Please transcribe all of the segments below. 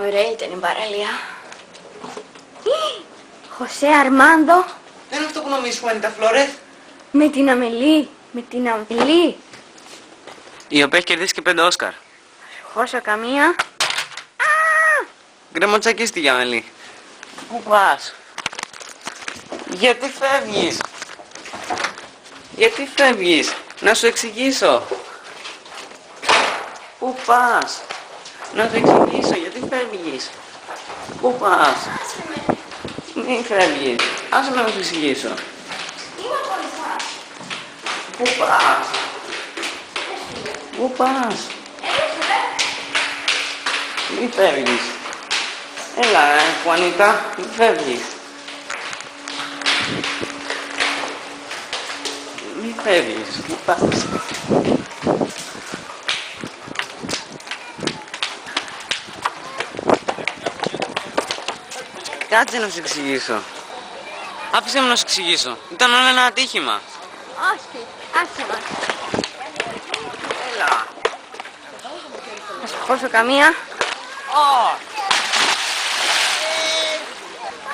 Ωραία ήταν η παραλία. Χωσέ Αρμάντο. Δεν είναι αυτό που νομίζεις που είναι τα Φλόρεθ. Με την Αμελή. Με την Αμελή. Η οποία έχει κερδίσει και 5 Όσκαρ. Χώσω καμία. Γκρεμοτσακίστη για Αμελή. Πού πας? Γιατί φεύγεις? Γιατί φεύγεις? Να σου εξηγήσω. Πού πας? Να σου εξηγήσω γιατί φεύγεις. Πού πας? Μην φεύγεις. Άσε με να σου εξηγήσω. Πού πας? Πού πας? Μην φεύγεις. Έλα Χουανίτα, μην φεύγεις. Μην φεύγεις. Πού πας? Κάτσε να σου εξηγήσω. Άφησε με να σου εξηγήσω. Ήταν όλο ένα ατύχημα. Όχι, άσε μας. Έλα. Να σου χώσω καμία.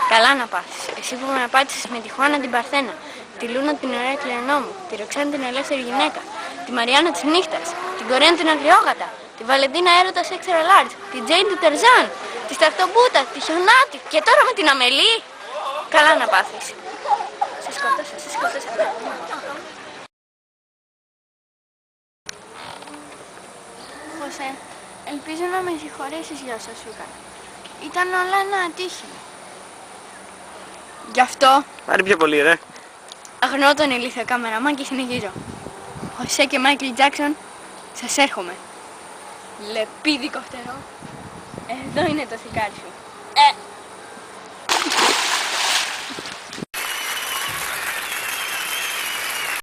Καλά να πάθεις. Εσύ που με απάτησες με τη Χουάνα την Παρθένα, τη Λούνα την ωραία κληρονόμου, τη Ροξάνη την ελεύθερη γυναίκα, τη Μαριάννα της νύχτας, την Κορέν την αγριόγατα, τη Βαλεντίνα έρωτας extra large, τη Τζέιν του Τερζάν, τη Σταυτομπούτα, τη Χιονάτη και τώρα με την Αμελή. Καλά να πάθεις. Σε σκότωσα, σε σκότωσα. Χωσέ, ελπίζω να με συγχωρέσεις για όσα σου έκανα. Ήταν όλα ένα ατύχημα. Γι' αυτό Πάρε πιο πολύ ρε. αγνοώ τον ηλίθιο καμεραμάν και συνεχίζω. Χωσέ και Μάικλ Τζάκσον, σας έρχομαι. Λεπίδικο φτερό. Εδώ είναι το θικάρι σου.